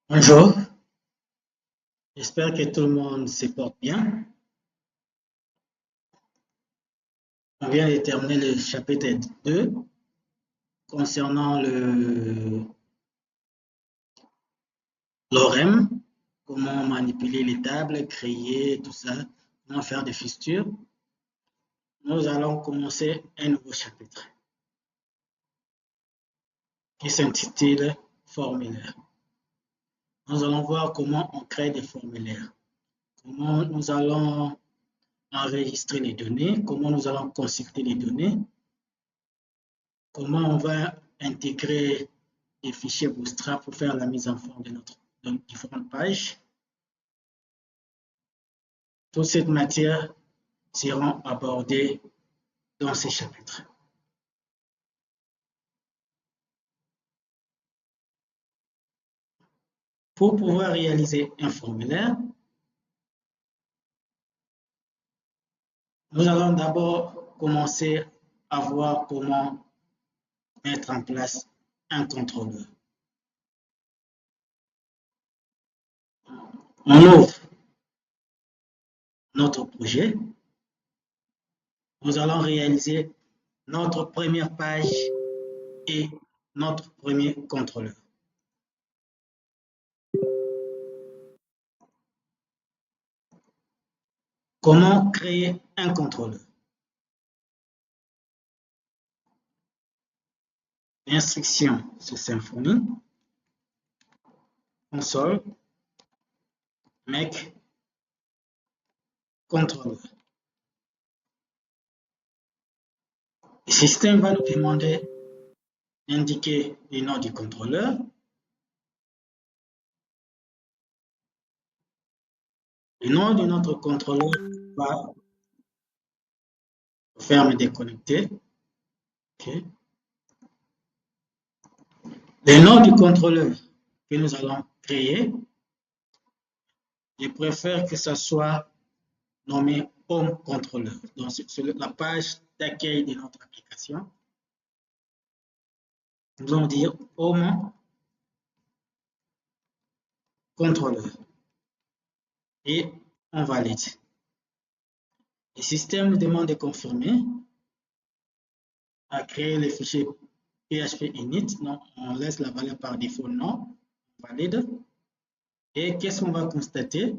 Bonjour, j'espère que tout le monde se porte bien. On vient de terminer le chapitre 2 concernant le l'ORM, comment manipuler les tables, créer tout ça, comment faire des fistures. Nous allons commencer un nouveau chapitre qui s'intitule Formulaire. Nous allons voir comment on crée des formulaires, comment nous allons enregistrer les données, comment nous allons consulter les données, comment on va intégrer des fichiers Bootstrap pour faire la mise en forme de différentes pages. Toute cette matière seront abordées dans ces chapitres. Pour pouvoir réaliser un formulaire, nous allons d'abord commencer à voir comment mettre en place un contrôleur. On ouvre notre projet. Nous allons réaliser notre première page et notre premier contrôleur. Comment créer un contrôleur? L'instruction sur Symfony, console, make, contrôleur. Le système va nous demander d'indiquer le nom du contrôleur, le nom de notre contrôleur va faire me déconnecter. Okay. Le nom du contrôleur que nous allons créer, je préfère que ce soit nommé Home Controller. Donc, sur la page d'accueil de notre application, nous allons dire Home Controller et on valide. Le système nous demande de confirmer à créer le fichier PHP init. Non, on laisse la valeur par défaut non, on valide. Et qu'est-ce qu'on va constater?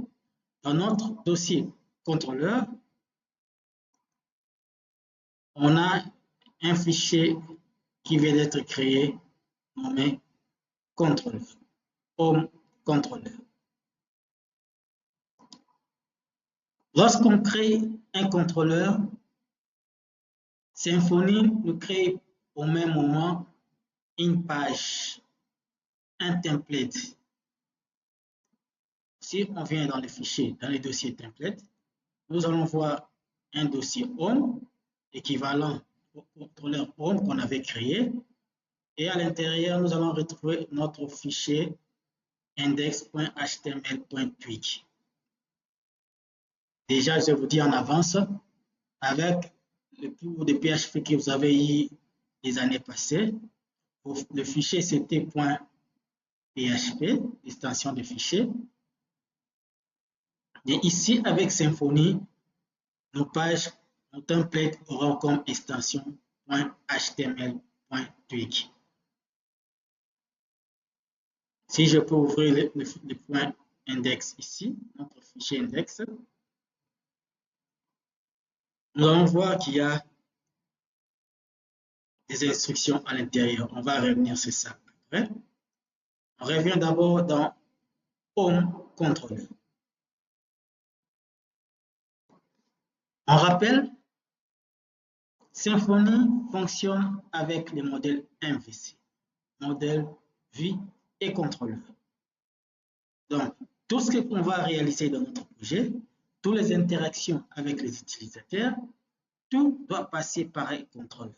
Dans notre dossier contrôleur, on a un fichier qui vient d'être créé nommé contrôleur, home controller. Lorsqu'on crée un contrôleur, Symfony nous crée au même moment une page, un template. Si on vient dans le fichier, dans le dossier template, nous allons voir un dossier home équivalent au contrôleur home qu'on avait créé. Et à l'intérieur, nous allons retrouver notre fichier index.html.twig. Déjà, je vous dis en avance, avec le cours de PHP que vous avez eu les années passées, le fichier c'était .php, extension de fichier. Et ici, avec Symfony, nos pages, nos templates auront comme extension .html.twig. Si je peux ouvrir le point index ici, notre fichier index, nous allons voir qu'il y a des instructions à l'intérieur. On va revenir sur ça après. On revient d'abord dans Home Controller. On rappelle, Symfony fonctionne avec les modèles MVC, modèle, vue et contrôleur. Donc, tout ce qu'on va réaliser dans notre projet, toutes les interactions avec les utilisateurs, tout doit passer par un contrôleur.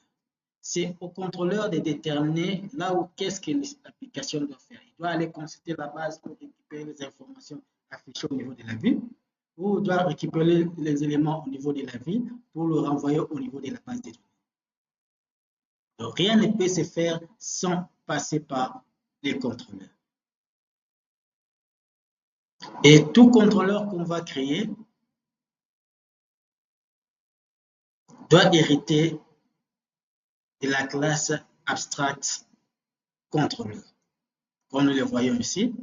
C'est au contrôleur de déterminer là où qu'est-ce que l'application doit faire. Il doit aller consulter la base pour récupérer les informations affichées au niveau de la vue, ou il doit récupérer les éléments au niveau de la vue pour le renvoyer au niveau de la base de données. Donc, rien ne peut se faire sans passer par les contrôleurs. Et tout contrôleur qu'on va créer doit hériter de la classe abstract contrôleur. Comme nous le voyons ici,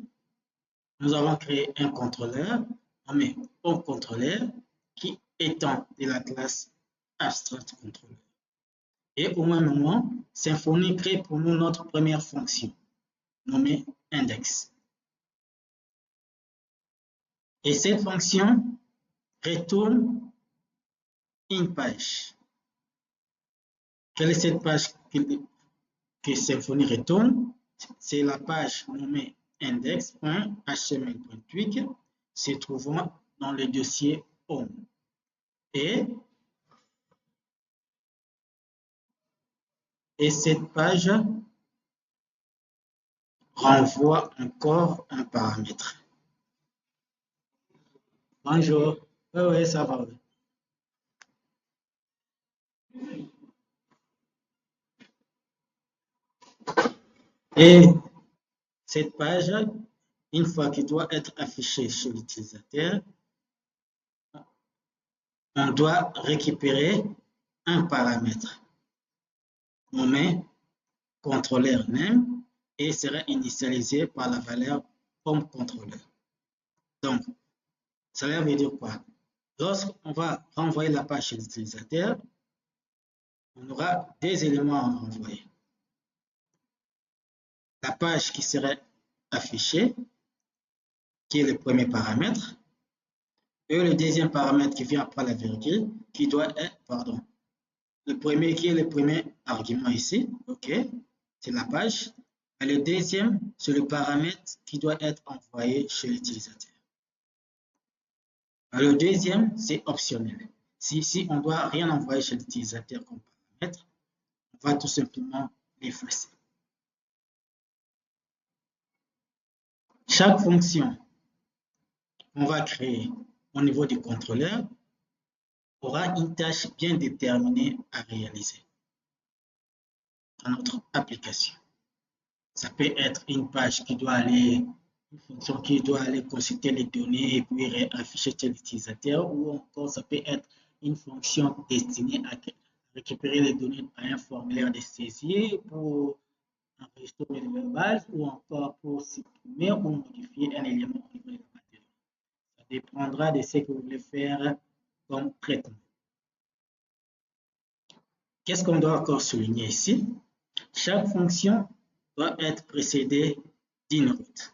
nous avons créé un contrôleur nommé contrôleur qui étend de la classe abstract contrôleur. Et au même moment, Symfony crée pour nous notre première fonction nommée index. Et cette fonction retourne une page. Quelle est cette page que Symfony retourne? C'est la page nommée index.html.twig se trouvant dans le dossier home. Et cette page renvoie encore un paramètre. Bonjour. Oui, ça va. Et cette page, une fois qu'il doit être affiché chez l'utilisateur, on doit récupérer un paramètre nommé contrôleur name et sera initialisé par la valeur comme contrôleur. Donc, cela veut dire quoi? Lorsqu'on va renvoyer la page chez l'utilisateur, on aura deux éléments à renvoyer. La page qui serait affichée, qui est le premier paramètre, et le deuxième paramètre qui vient après la virgule, qui doit être, pardon, le premier qui est le premier argument ici, ok, c'est la page, et le deuxième, c'est le paramètre qui doit être envoyé chez l'utilisateur. Le deuxième, c'est optionnel. Si on ne doit rien envoyer chez l'utilisateur comme paramètre, on va tout simplement l'effacer. Chaque fonction qu'on va créer au niveau du contrôleur aura une tâche bien déterminée à réaliser dans notre application. Ça peut être une page qui doit aller, une fonction qui doit aller consulter les données et puis afficher chez l'utilisateur, ou encore ça peut être une fonction destinée à récupérer les données à un formulaire de saisie pour enregistrer les verbales ou encore pour supprimer ou modifier un élément au niveau de la base de données. Ça dépendra de ce que vous voulez faire comme traitement. Qu'est-ce qu'on doit encore souligner ici? Chaque fonction doit être précédée d'une route.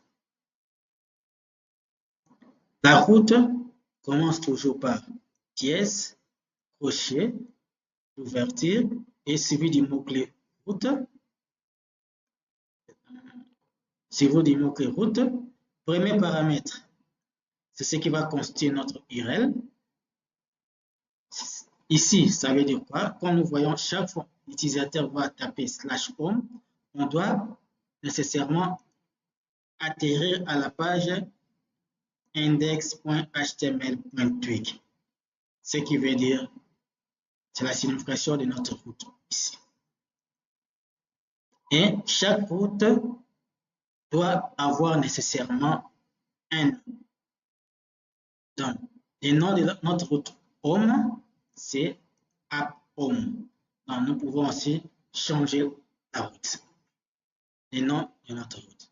La route commence toujours par dièse, crochet, ouverture et suivi du mot-clé route. Suivi du mot-clé route. Premier paramètre, c'est ce qui va constituer notre URL. Ici, ça veut dire quoi? Quand nous voyons chaque fois l'utilisateur va taper /home, on doit nécessairement atterrir à la page index.html.twig. Ce qui veut dire, c'est la signification de notre route ici. Et chaque route doit avoir nécessairement un nom. Donc, le nom de notre route home, c'est app home. Donc, nous pouvons aussi changer la route, le nom de notre route.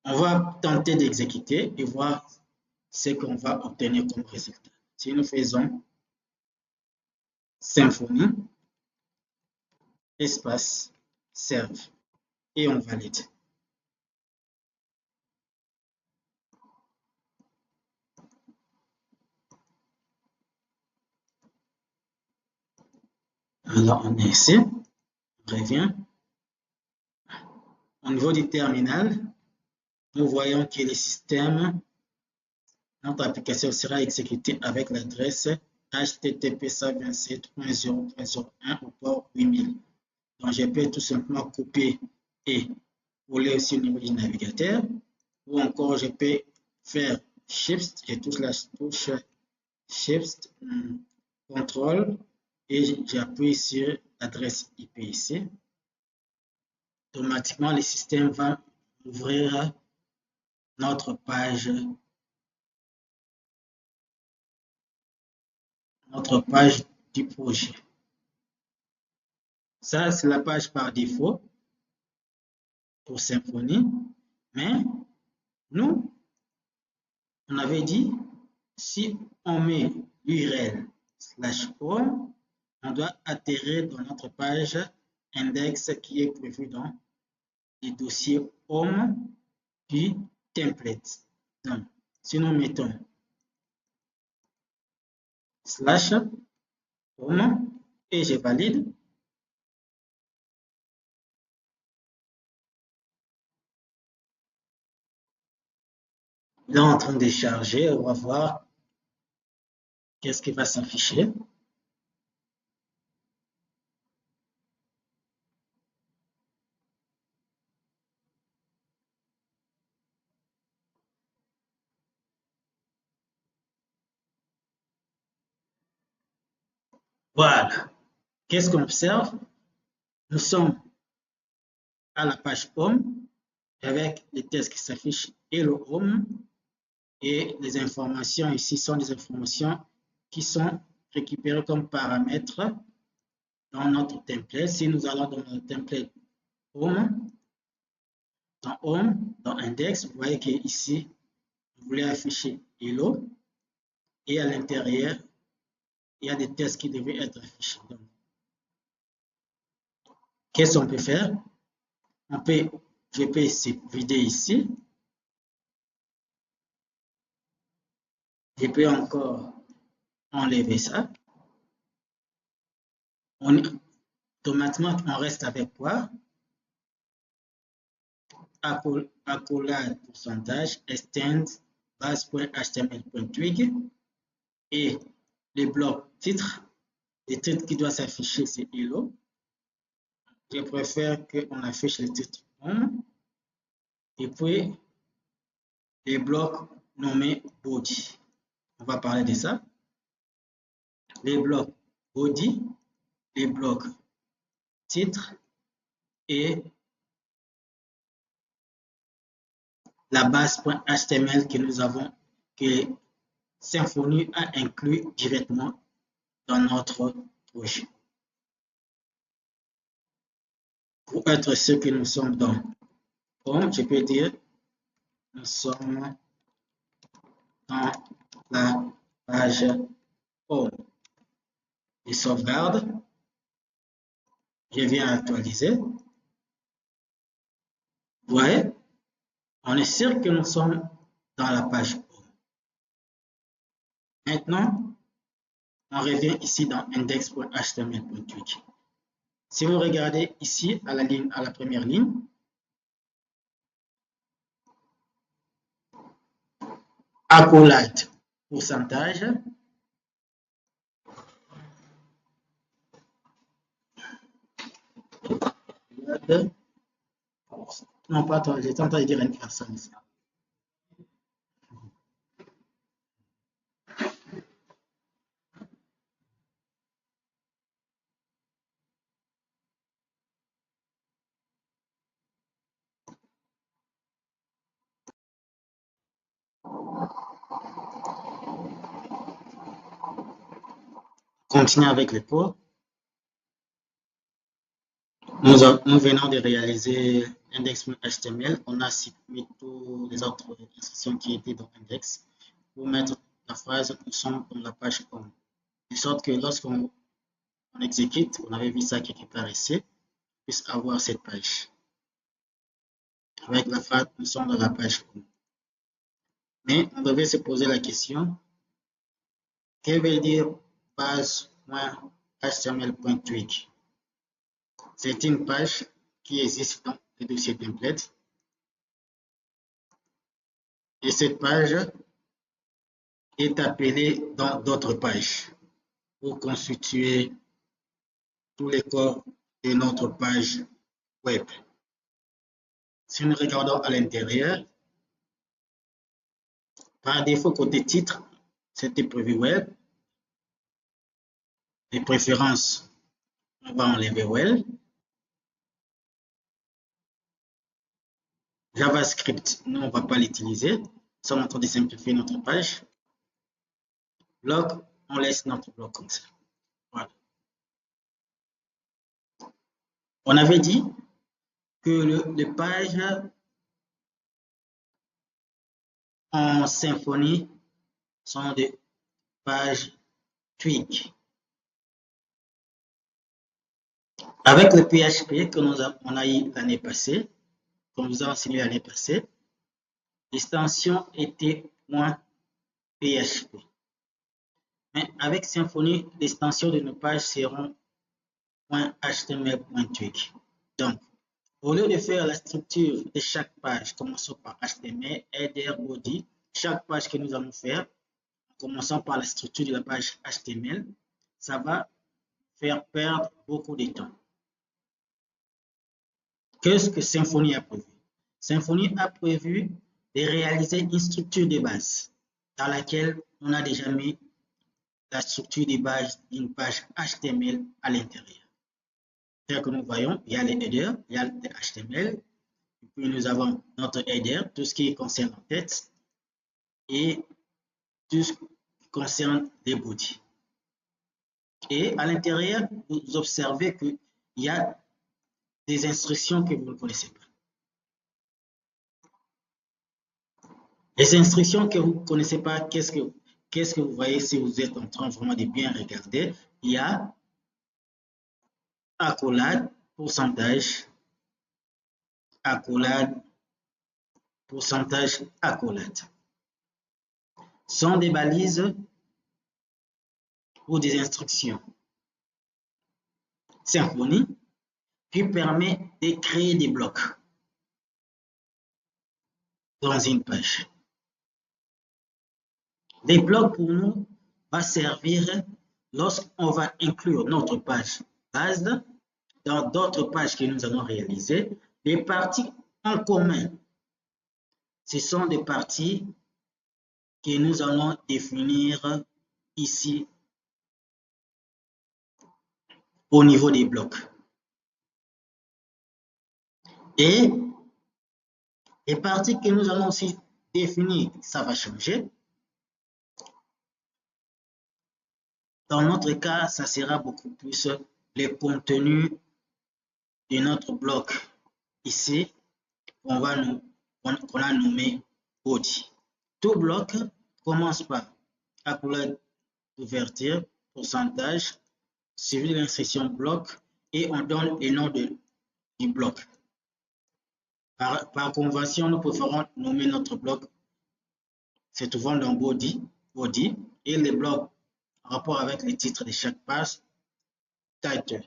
On va tenter d'exécuter et voir ce qu'on va obtenir comme résultat. Si nous faisons Symfony, espace, serve, et on valide. Alors, on est ici, on revient. Au niveau du terminal, nous voyons que le système, notre application sera exécutée avec l'adresse http 127.0.01 au port 8000. Donc, je peux tout simplement copier et coller aussi au niveau du navigateur, ou encore je peux faire Shift, je touche la touche Shift, CTRL et j'appuie sur l'adresse IP ici. automatiquement, le système va ouvrir notre page du projet. Ça, c'est la page par défaut pour Symfony. Mais nous, on avait dit, si on met l'URL /home, on doit atterrir dans notre page index qui est prévue dans le dossier home du template. Donc, si nous mettons /home et je valide, il est en train de charger. On va voir qu'est-ce qui va s'afficher. Voilà. Qu'est-ce qu'on observe? Nous sommes à la page Home avec les textes qui s'affichent et le Home. Et les informations ici sont des informations qui sont récupérées comme paramètres dans notre template. Si nous allons dans le template Home, dans Index, vous voyez qu'ici, vous voulez afficher Hello. Et à l'intérieur, il y a des textes qui devaient être affichés. Qu'est-ce qu'on peut faire? Je peux vider ici. Je peux encore enlever ça. Automatiquement, on reste avec quoi? Accolade pourcentage extend base.html.twig et le bloc titre. Le titre qui doit s'afficher, c'est Hello. Je préfère qu'on affiche le titre Home. Et puis, les blocs nommés Body. On va parler de ça. Les blocs Body, les blocs titre et la base.html que nous avons, que Symfony a inclus directement dans notre projet. Pour être sûr que nous sommes dans Home, je peux dire nous sommes dans la page Home. Je sauvegarde. Je viens actualiser. Vous voyez, on est sûr que nous sommes dans la page Home. Maintenant, on revient ici dans index.html.twig. Si vous regardez ici à la première ligne, accolade pourcentage, non pas toi, j'ai tenté de dire une personne ici. Continuons avec les cours. Nous venons de réaliser index.html. On a mis toutes les autres instructions qui étaient dans index pour mettre la phrase nous sommes dans la page home. De sorte que lorsqu'on exécute, on avait vu ça quelque part ici, on puisse avoir cette page. Avec la phrase nous sommes dans la page home. Mais on devait se poser la question, que veut dire page.html.twig? C'est une page qui existe dans le dossier template. Et cette page est appelée dans d'autres pages pour constituer tous les corps de notre page web. Si nous regardons à l'intérieur, par défaut, côté titre, c'était prévu web. Les préférences, on va enlever web. JavaScript, nous, on ne va pas l'utiliser. Nous sommes en train de simplifier notre page. Bloc, on laisse notre bloc comme ça. Voilà. On avait dit que les pages en Symfony sont des pages Twig. Avec le PHP que on a eu l'année passée, qu'on vous a enseigné l'année passée, l'extension était .php. Mais avec Symfony, l'extension de nos pages seront .html.twig. Donc, au lieu de faire la structure de chaque page, commençons par HTML, header, body, chaque page que nous allons faire, commençons par la structure de la page HTML, ça va faire perdre beaucoup de temps. Qu'est-ce que Symfony a prévu? Symfony a prévu de réaliser une structure de base dans laquelle on a déjà mis la structure de base d'une page HTML à l'intérieur. Tel que nous voyons, il y a les headers, il y a le HTML, et puis nous avons notre header, tout ce qui concerne le texte, et tout ce qui concerne les bodies. Et à l'intérieur, vous observez qu'il y a des instructions que vous ne connaissez pas. Les instructions que vous ne connaissez pas, qu'est-ce que vous voyez si vous êtes en train vraiment de bien regarder? Il y a accolade, pourcentage, accolade, pourcentage, accolade. Sont des balises ou des instructions Symfony qui permet de créer des blocs dans une page. Les blocs pour nous va servir lorsqu'on va inclure notre page base dans d'autres pages que nous allons réaliser. Les parties en commun, ce sont des parties que nous allons définir ici au niveau des blocs. Et les parties que nous allons aussi définir, ça va changer. Dans notre cas, ça sera beaucoup plus le contenu de notre bloc ici qu'on a nommé body. Tout bloc commence par accolade d'ouverture, pourcentage, suivi de l'instruction bloc et on donne le nom du bloc. Par convention, nous préférons nommer notre bloc, se trouvant dans body, et les blocs en rapport avec le titre de chaque page, title.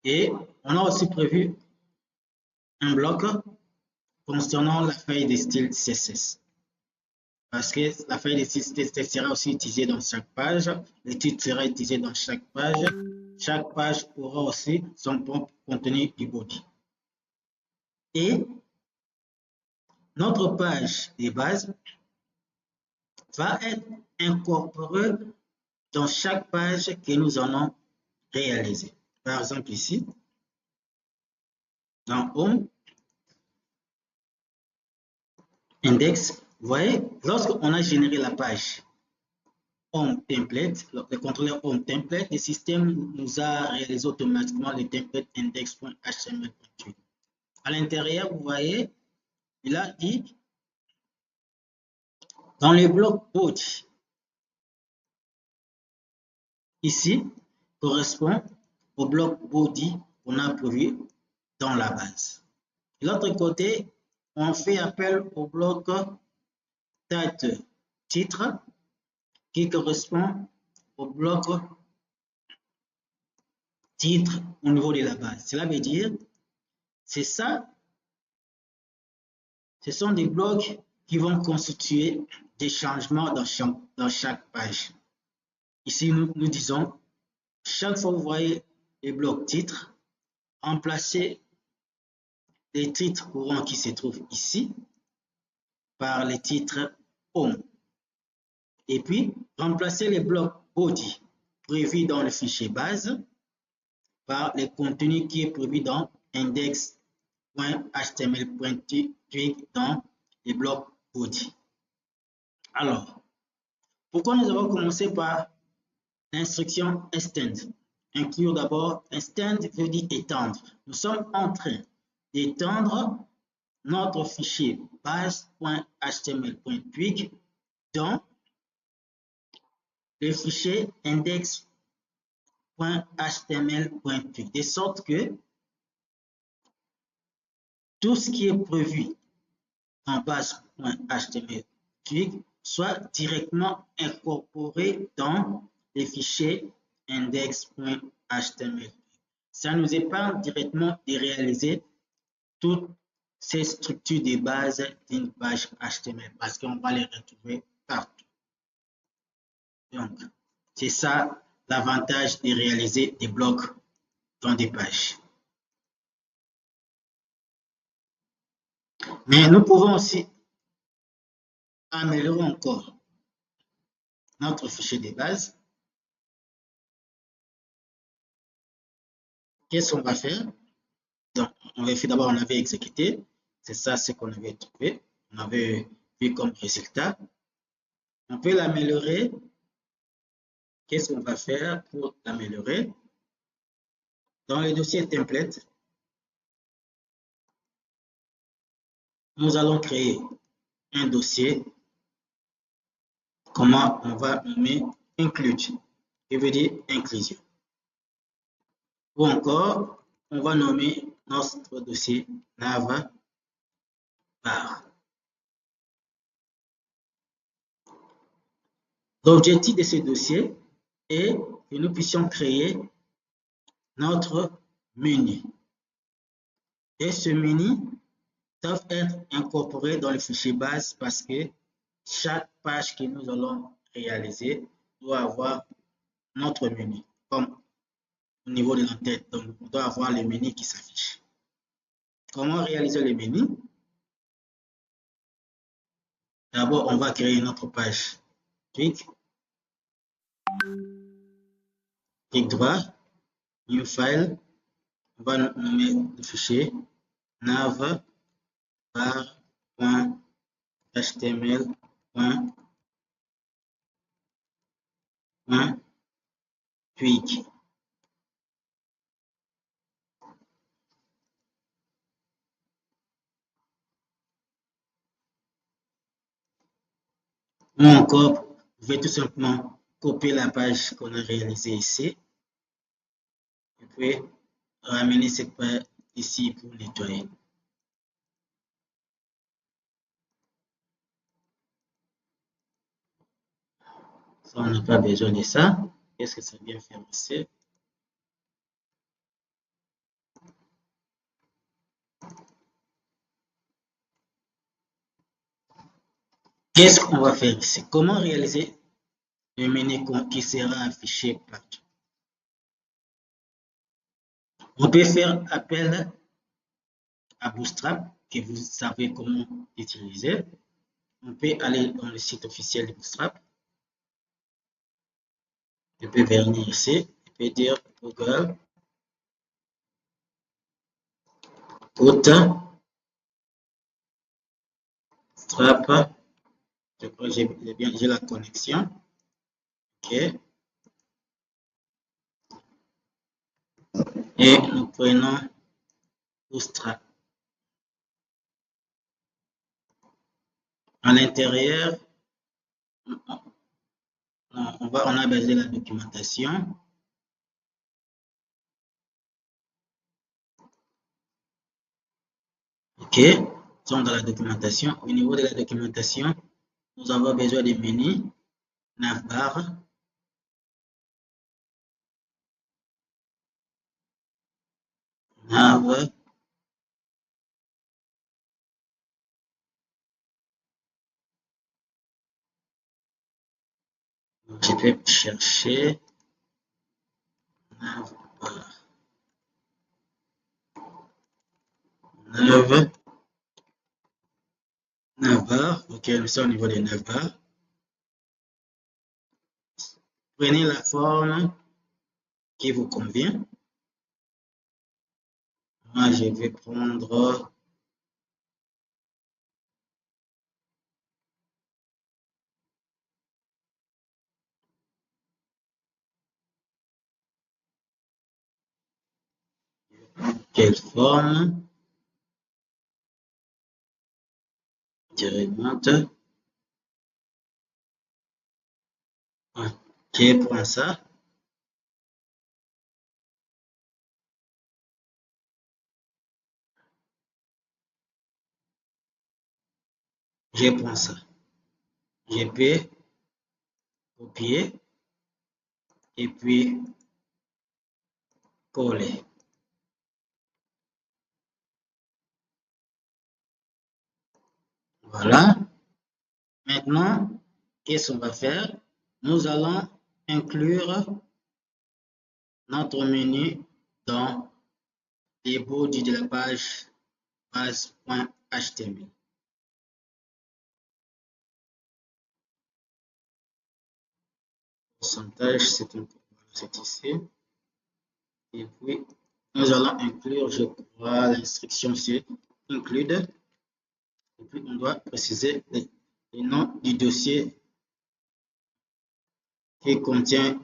Et on a aussi prévu un bloc concernant la feuille de style CSS. Parce que la feuille de style CSS sera aussi utilisée dans chaque page, le titre sera utilisé dans chaque page. Chaque page aura aussi son propre contenu du body. Et notre page de base va être incorporée dans chaque page que nous allons réaliser. Par exemple ici, dans Home, Index, vous voyez, lorsqu'on a généré la page Home Template, le contrôleur Home Template, le système nous a réalisé automatiquement le template index.html.twig. À l'intérieur, vous voyez, il a dit dans le bloc body, ici, correspond au bloc body qu'on a prévu dans la base. De l'autre côté, on fait appel au bloc titre qui correspond au bloc titre au niveau de la base. Cela veut dire, c'est ça, ce sont des blocs qui vont constituer des changements dans chaque page. Ici, nous disons, chaque fois que vous voyez les blocs titres, remplacez les titres courants qui se trouvent ici par les titres home. Et puis, remplacez les blocs body prévus dans le fichier base par le contenu qui est prévu dans index .html.twig dans les blocs body. Alors, pourquoi nous avons commencé par l'instruction extend? Inclure d'abord, extend veut dire étendre. Nous sommes en train d'étendre notre fichier base.html.twig dans le fichier index.html.twig, de sorte que tout ce qui est prévu en base.html.twig soit directement incorporé dans les fichiers index.html. Ça nous épargne directement de réaliser toutes ces structures de base d'une page HTML parce qu'on va les retrouver partout. Donc, c'est ça l'avantage de réaliser des blocs dans des pages. Mais nous pouvons aussi améliorer encore notre fichier de base. Qu'est-ce qu'on va faire? Donc, on va faire d'abord, on avait exécuté. C'est ça ce qu'on avait trouvé. On avait vu comme résultat. On peut l'améliorer. Qu'est-ce qu'on va faire pour l'améliorer? Dans le dossier template, nous allons créer un dossier. Comment on va nommer include, qui veut dire inclusion. Ou encore, on va nommer notre dossier navbar. L'objectif de ce dossier est que nous puissions créer notre menu. Et ce menu doit être incorporé dans le fichier base parce que chaque page que nous allons réaliser doit avoir notre menu, comme au niveau de l'entête. Donc, on doit avoir le menu qui s'affiche. Comment réaliser le menu? D'abord, on va créer notre page. Clic droit, New File. On va nommer le fichier navbar.html.twig. Ou encore, vous pouvez tout simplement copier la page qu'on a réalisée ici. Et puis, ramener cette page ici pour nettoyer. Ça, on n'a pas besoin de ça. Qu'est-ce que ça vient faire ici? Qu'est-ce qu'on va faire ici? Comment réaliser le menu qui sera affiché partout? On peut faire appel à Bootstrap, que vous savez comment utiliser. On peut aller dans le site officiel de Bootstrap. Je peux venir ici. Je peux dire Google Bootstrap. Je crois que j'ai la connexion. OK. Et nous prenons Bootstrap. À l'intérieur, on a besoin de la documentation. OK. Sont dans la documentation. Au niveau de la documentation, nous avons besoin des menus navbar. Je vais chercher navbar. OK, nous sommes au niveau de navbar. Prenez la forme qui vous convient. Moi, je vais prendre quelle forme? Je remonte. Je prends ça. Je prends ça. Je peux copier et puis coller. Voilà. Maintenant, qu'est-ce qu'on va faire? Nous allons inclure notre menu dans les body de la page base.html. Pourcentage, c'est ici. Et puis, nous allons inclure, je crois, l'instruction sur include. Et puis, on doit préciser le nom du dossier qui contient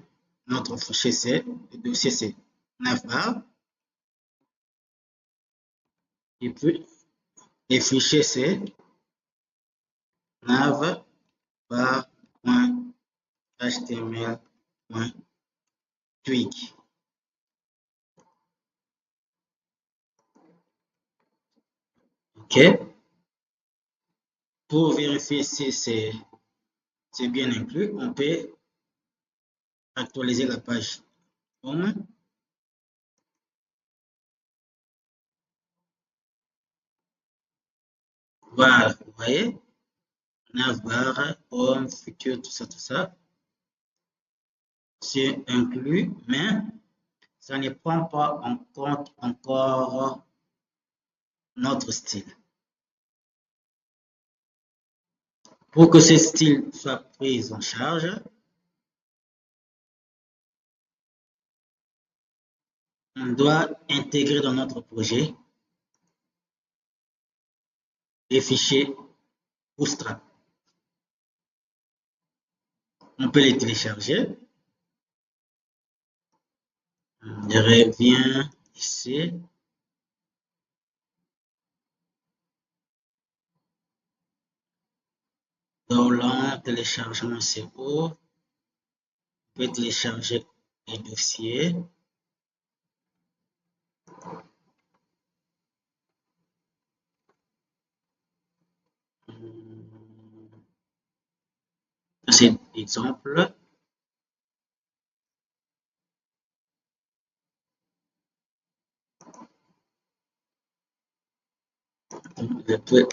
notre fichier C. Le dossier, c'est navbar. Et puis, les fichiers, c'est navbar.html.twig. OK. Pour vérifier si c'est bien inclus, on peut actualiser la page home. Voilà, vous voyez, navbar, home, futur, tout ça, c'est inclus, mais ça ne prend pas en compte encore notre style. Pour que ce style soit pris en charge, on doit intégrer dans notre projet les fichiers Bootstrap. On peut les télécharger. Je reviens ici. Download, téléchargement, c'est où? On peut télécharger les dossiers. C'est l'exemple. Je peux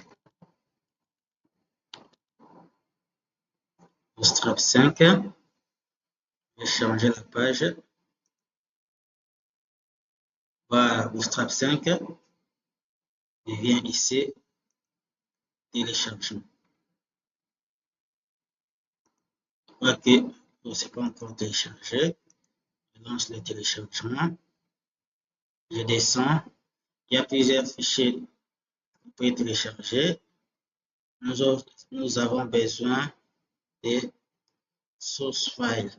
Bootstrap 5. Je vais changer la page. Voilà, Bootstrap 5. Je viens ici, téléchargement. Ok, c'est pas encore téléchargé. Je lance le téléchargement. Je descends. Il y a plusieurs fichiers qu'on peut télécharger. Nous avons besoin des source files.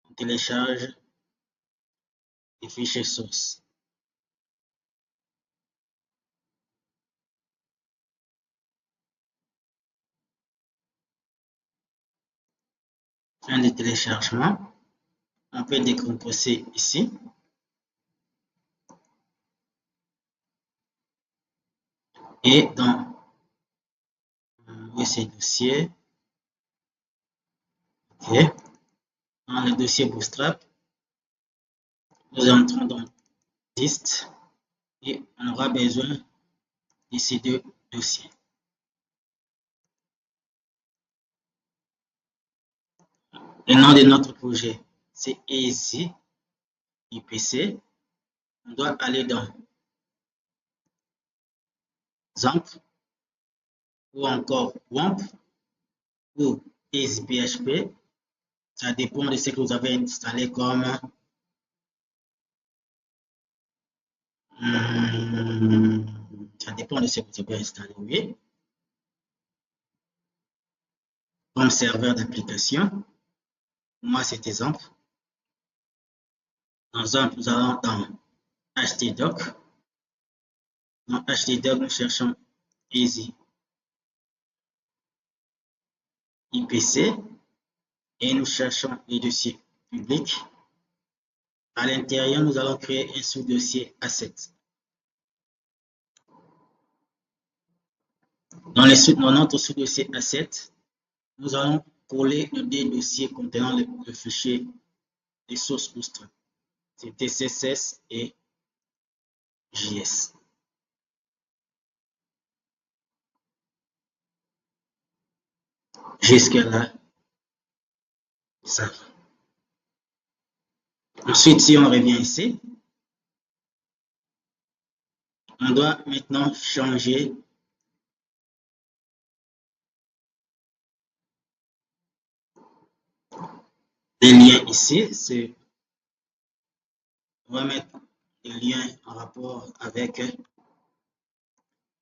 On télécharge les fichiers source. Fin de téléchargement. On peut décomposer ici. Et dans ces dossiers, ok, dans le dossier Bootstrap, nous entrons dans dist et on aura besoin de ces deux dossiers. Le nom de notre projet, c'est Easy IPC. On doit aller dans XAMPP ou encore WAMP ou EasyPHP. Ça dépend de ce que vous avez installé comme Ça dépend de ce que tu peux installer, oui. Comme serveur d'application, moi, cet exemple. Par exemple, nous allons dans htdoc. Dans htdoc, nous cherchons easy IPC et nous cherchons les dossiers publics. À l'intérieur, nous allons créer un sous-dossier asset. Dans notre sous-dossier asset, nous allons coller des dossiers contenant le fichier des sources bootstrap. C'était CSS et JS. Jusque-là, ça va. Ensuite, si on revient ici, on doit maintenant changer les liens ici. On va mettre les liens en rapport avec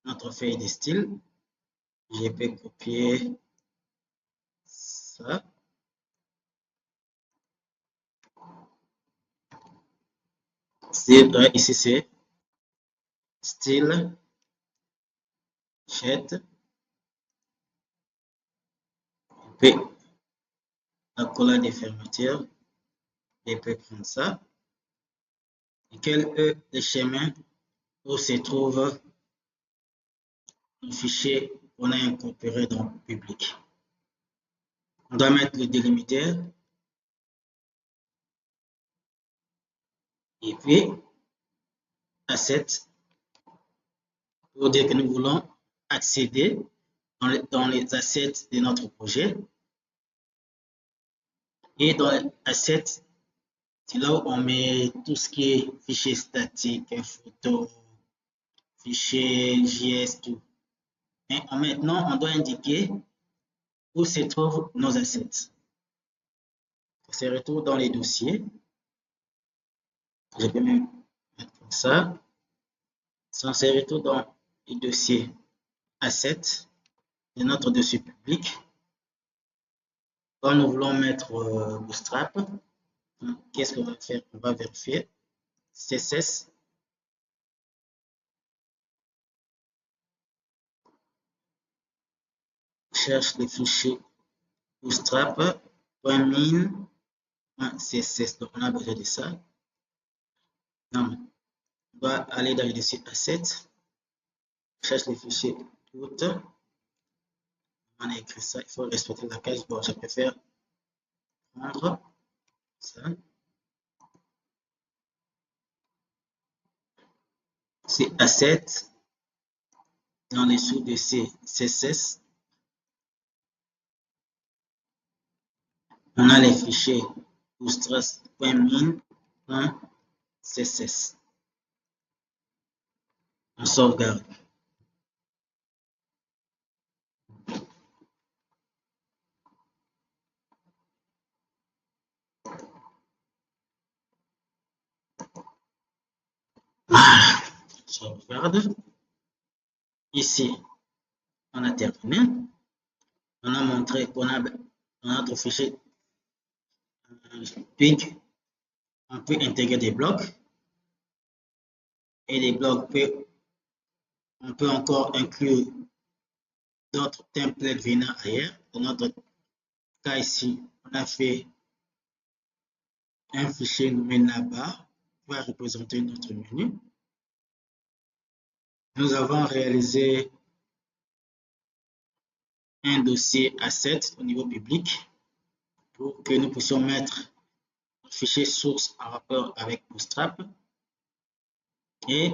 notre feuille de style. Je peux copier ça. Ici, c'est style, chat. Puis, l'accolade des fermetures. Je peux prendre ça. Et quel est le chemin où se trouve le fichier qu'on a incorporé dans le public? On doit mettre le délimitaire. Et puis, asset, pour dire que nous voulons accéder dans les assets de notre projet. Et dans les assets, c'est là où on met tout ce qui est fichier statique, photo, fichier JS, tout. Mais maintenant, on doit indiquer où se trouvent nos assets. On se retrouve dans les dossiers. Je peux même mettre comme ça. On se retrouve dans les dossiers assets de notre dossier public. Quand nous voulons mettre Bootstrap, qu'est-ce qu'on va faire? On va vérifier CSS. Cherche les fichiers bootstrap.min.css. Donc, on a besoin de ça. Non, on doit aller dans le dossier assets. Cherche les fichiers boot. On a écrit ça. Il faut respecter la case. Bon, je préfère prendre ça. C'est assets. Dans les sous-dossiers CSS. On a les fichiers bootstrap.min.css. On sauvegarde. Voilà. Sauvegarde. Ici, on a terminé. On a montré qu'on a dans notre fichier Pig, on peut intégrer des blocs et des blocs, on peut encore inclure d'autres templates venant ailleurs. Dans notre cas ici, on a fait un fichier nommé navbar qui va représenter notre menu. Nous avons réalisé un dossier asset au niveau public pour que nous puissions mettre le fichier source en rapport avec Bootstrap et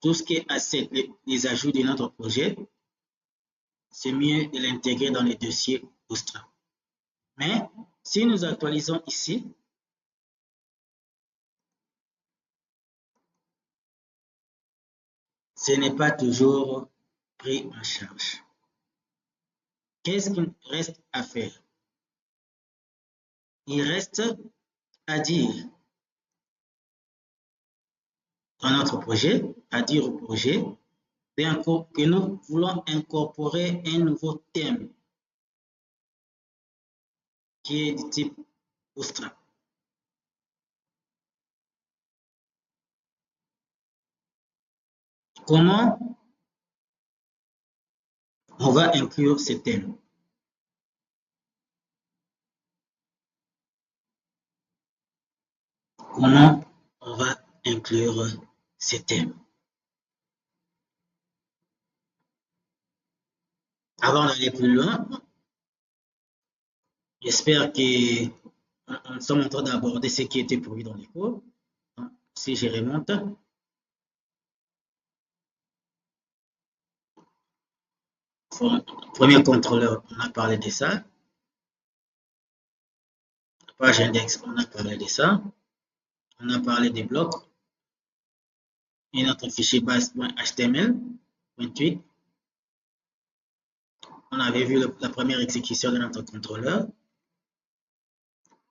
tout ce qui est asset, les ajouts de notre projet, c'est mieux de l'intégrer dans les dossiers Bootstrap. Mais si nous actualisons ici, ce n'est pas toujours pris en charge. Qu'est-ce qu'il reste à faire? Il reste à dire dans notre projet, à dire au projet que nous voulons incorporer un nouveau thème qui est du type Bootstrap. Comment on va inclure ce thème? Comment on va inclure ces thèmes? Avant d'aller plus loin, j'espère que nous sommes en train d'aborder ce qui était prévu dans les cours. Si je remonte, premier contrôleur, on a parlé de ça. Page index, on a parlé de ça. On a parlé des blocs. Et notre fichier base.html, .tweak. On avait vu la première exécution de notre contrôleur.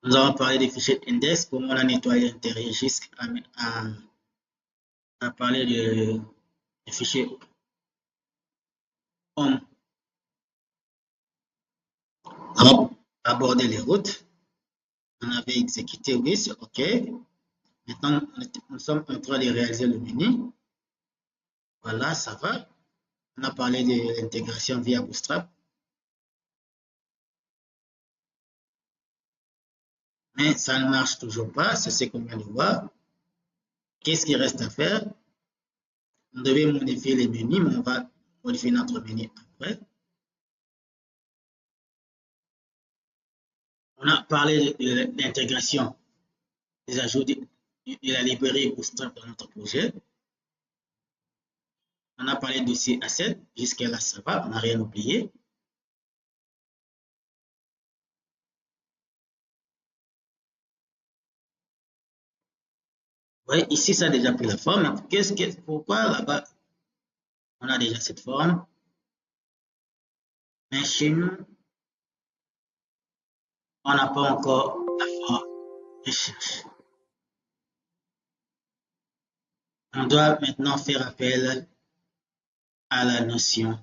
Nous avons parlé des fichiers index, comment on a nettoyé l'intérieur jusqu'à parler des fichiers home. On a abordé les routes. On avait exécuté, oui, c'est OK. Maintenant, nous sommes en train de réaliser le menu. Voilà, ça va. On a parlé de l'intégration via Bootstrap. Mais ça ne marche toujours pas, c'est ce qu'on vient de voir. Qu'est-ce qu'il reste à faire? On devait modifier les menus, mais on va modifier notre menu après. On a parlé de l'intégration des ajouts de la librairie Bootstrap dans notre projet. On a parlé de dossier asset, jusqu'à là ça va, on n'a rien oublié. Oui, ici ça a déjà pris la forme. Pourquoi là-bas on a déjà cette forme? Mais chez nous, on n'a pas encore la forme recherche. On doit maintenant faire appel à la notion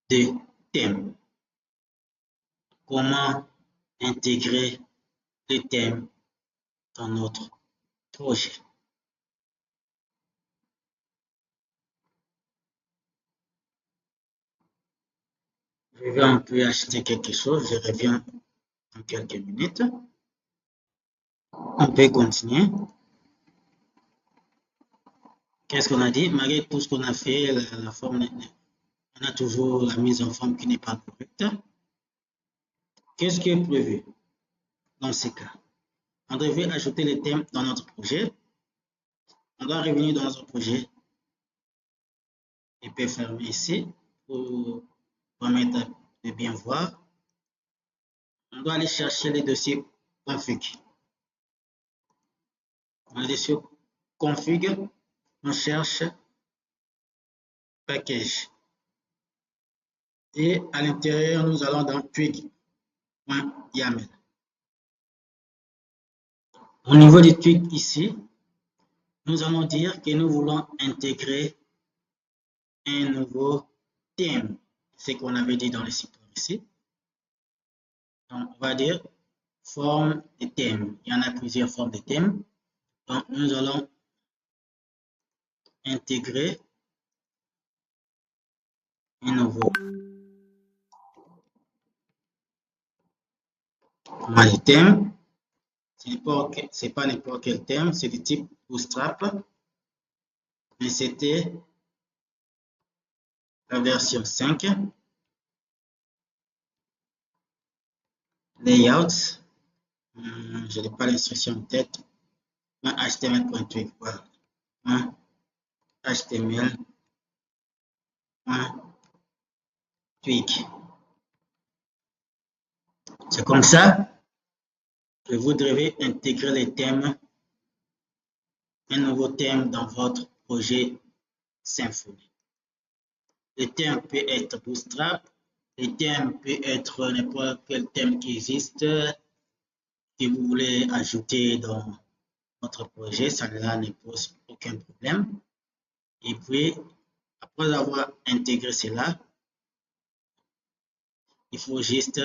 de thème. Comment intégrer le thème dans notre projet? Je vais un peu acheter quelque chose, je reviens en quelques minutes. On peut continuer. Qu'est-ce qu'on a dit? Malgré tout ce qu'on a fait, la forme, on a toujours la mise en forme qui n'est pas correcte. Qu'est-ce qui est prévu dans ces cas? On devait ajouter les thèmes dans notre projet. On doit revenir dans notre projet. Et puis fermer ici pour permettre de bien voir. On doit aller chercher les dossiers config. Dans le dossier config, on cherche package. Et à l'intérieur, nous allons dans tweak.yaml. Au niveau du tweak ici, nous allons dire que nous voulons intégrer un nouveau thème. C'est ce qu'on avait dit dans le site ici. Donc, on va dire forme de thème. Il y en a plusieurs formes de thème. Donc, nous allons intégrer un nouveau thème. C'est pas n'importe quel thème, c'est du type Bootstrap. Mais c'était la version 5. Layout. Je n'ai pas l'instruction en tête. HTML.tweak. Voilà. HTML.tweak. C'est comme ça que vous devez intégrer les thèmes, un nouveau thème dans votre projet Symfony. Le thème peut être Bootstrap, le thème peut être n'importe quel thème qui existe, que vous voulez ajouter dans votre projet, ça ne pose aucun problème. Et puis, après avoir intégré cela, il faut juste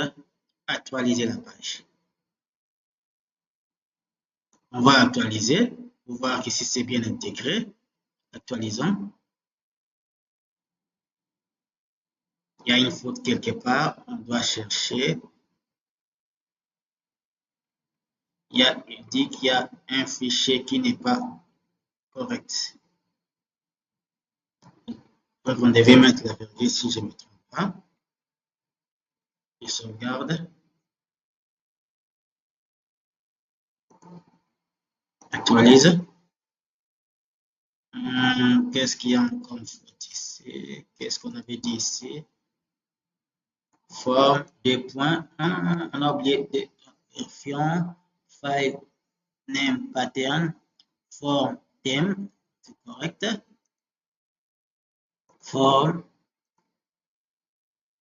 actualiser la page. On va actualiser pour voir que si c'est bien intégré. Actualisons. Il y a une faute quelque part, on doit chercher. Il dit qu'il y a un fichier qui n'est pas correct. Donc, on devait mettre la virgule si je ne me trompe pas. Je sauvegarde. Actualise. Qu'est-ce qu'il y a comme faute ici? Qu'est-ce qu'on avait dit ici? Forme, des points. On a oublié de vérifiant. File name pattern. Forme thème. C'est correct. Forme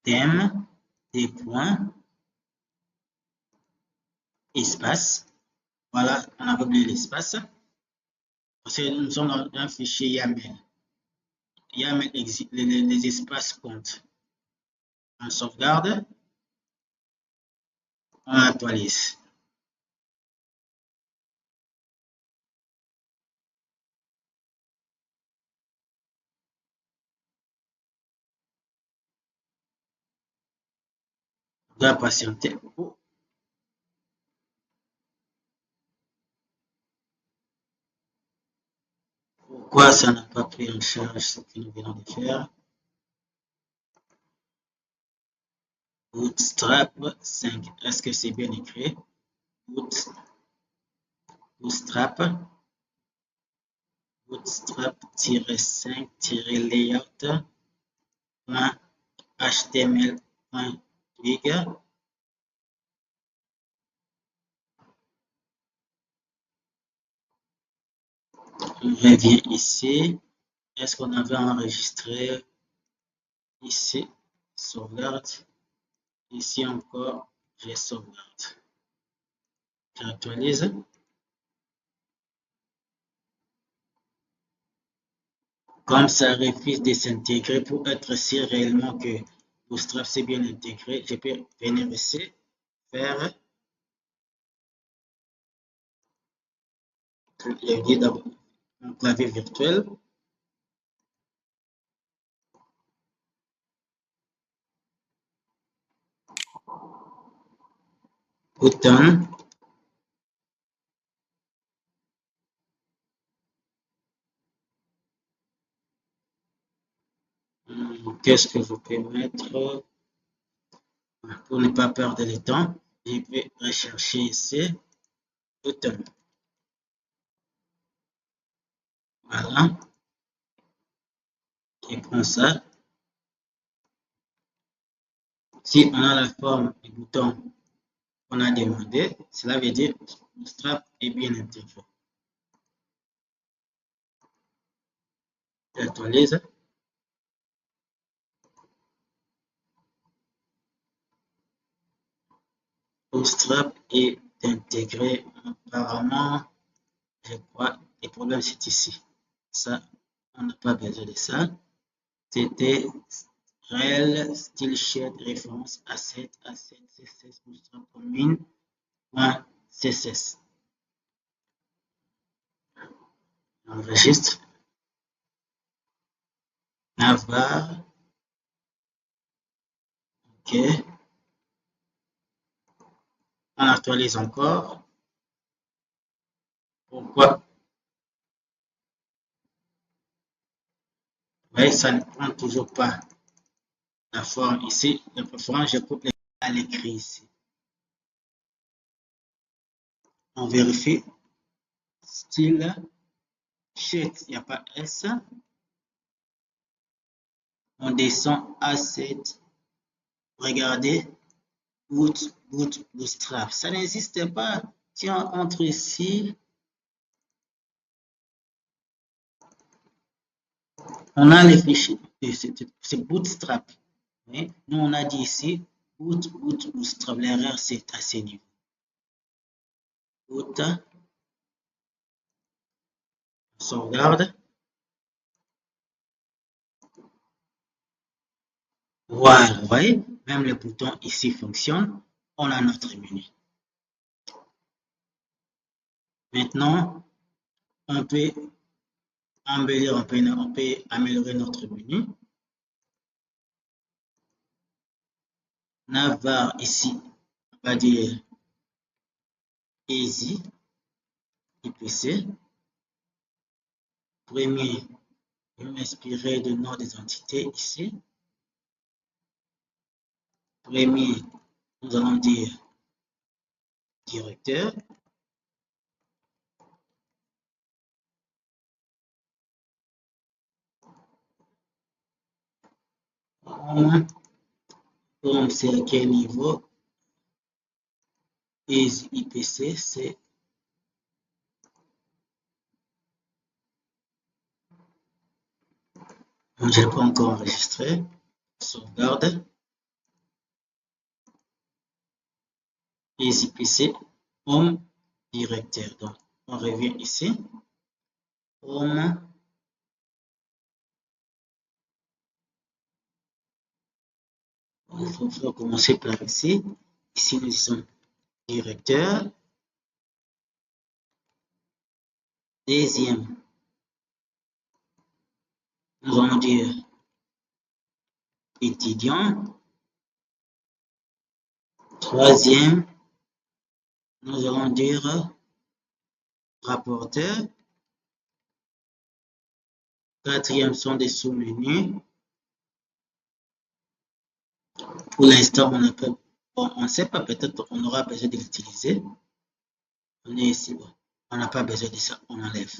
thème. Des points. Espace. Voilà, on a oublié l'espace. Parce que nous sommes dans un fichier YAML. YAML existe, les espaces comptent. On sauvegarde. On actualise. On doit patienter. Pourquoi ça n'a pas pris en charge ce que nous venons de faire? Bootstrap 5. Est-ce que c'est bien écrit? Bootstrap 5-layout.html.twig. On revient ici. Est-ce qu'on avait enregistré ici? Sauvegarde. Ici encore, je sauvegarde. J'actualise. Comme ça refuse de s'intégrer pour être sûr réellement que Bootstrap c'est bien intégré, je peux venir ici, faire, je dis d'abord mon clavier virtuel. Bouton. Qu'est-ce que vous pouvez mettre pour ne pas perdre le temps? Je vais rechercher ici. Bouton. Voilà. Je prends ça. Si on a la forme du bouton qu'on a demandé, cela veut dire que Bootstrap est bien intégré. J'actualise. Bootstrap est intégré. Apparemment, je crois, le problème c'est ici. Ça, on n'a pas besoin de ça. C'était rel style shed référence asset css bootstrap commune.css. On enregistre. Navbar. OK. On actualise encore. Pourquoi? Oui, ça ne prend toujours pas la forme ici. De préférence, je coupe à l'écrit ici. On vérifie. Style sheet, il n'y a pas S. On descend à 7. Regardez. Bootstrap. Ça n'existe pas. Si on entre ici, on a les fichiers. C'est Bootstrap. Oui. Nous, on a dit ici Bootstrap. L'erreur, c'est à ce niveau. sauvegarde. Voilà, vous voyez, même le bouton ici fonctionne. On a notre menu. Maintenant, on peut embellir, on peut améliorer notre menu. Navbar ici, on va dire Easy IPC. Premier, je vais m'inspirer de nom des entités ici. Premier, nous allons dire directeur. Comme c'est à quel niveau? Easy IPC, c'est je n'ai pas encore enregistré. Sauvegarde. Easy IPC, home directeur. Donc, on revient ici. Home. Il faut commencer par ici. Ici, nous sommes directeur. Deuxième, nous allons dire étudiant. Troisième, nous allons dire rapporteur. Quatrième sont des sous-menus. Pour l'instant, on ne sait pas, peut-être on aura besoin de l'utiliser. On est ici, bon. On n'a pas besoin de ça, on enlève.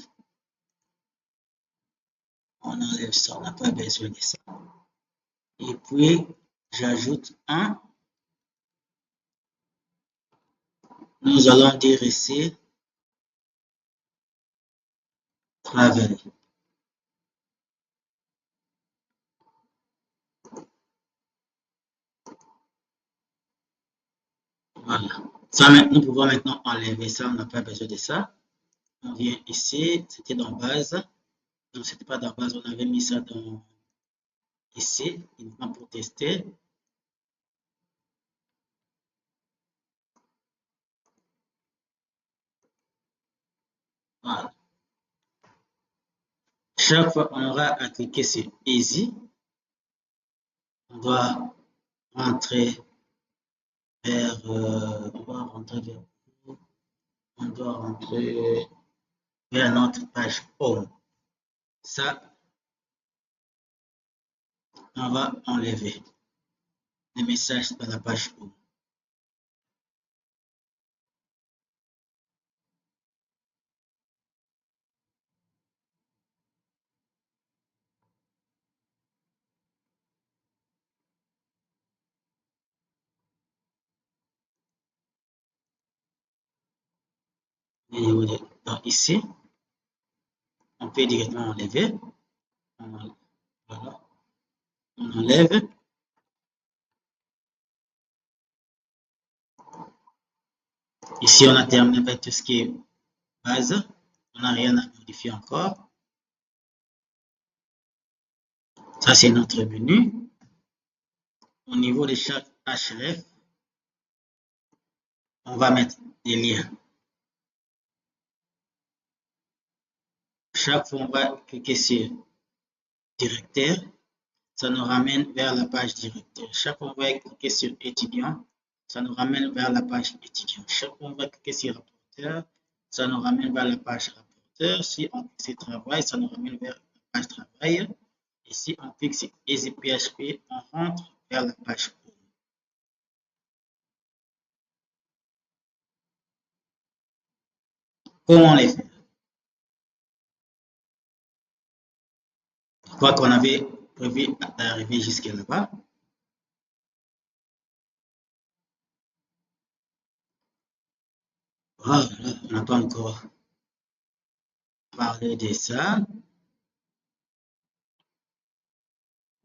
On enlève ça, on n'a pas besoin de ça. Et puis, j'ajoute un. Nous allons dire ici travail. Voilà. Ça, nous pouvons maintenant enlever ça, on n'a pas besoin de ça. On vient ici, c'était dans base. Non, c'était pas dans base, on avait mis ça dans ici, uniquement pour tester. Voilà. Chaque fois qu'on aura à cliquer sur Easy, on doit rentrer vers, on doit rentrer vers notre page Home. Ça, on va enlever les messages dans la page Home. Donc ici, on peut directement enlever. Voilà. On enlève. Ici, on a terminé avec tout ce qui est base. On n'a rien à modifier encore. Ça, c'est notre menu. Au niveau de chaque href, on va mettre des liens. Chaque fois, on va cliquer sur directeur. Ça nous ramène vers la page directeur. Chaque fois, on va cliquer sur étudiant. Ça nous ramène vers la page étudiant. Chaque fois, on va cliquer sur rapporteur. Ça nous ramène vers la page rapporteur. Si on clique sur travail, ça nous ramène vers la page travail. Et si on clique sur Easy PHP, on rentre vers la page Home. Comment les faire? Je crois qu'on avait prévu d'arriver jusqu'à là-bas. Voilà, on n'a pas encore parlé de ça.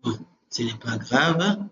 Bon, ce n'est pas grave.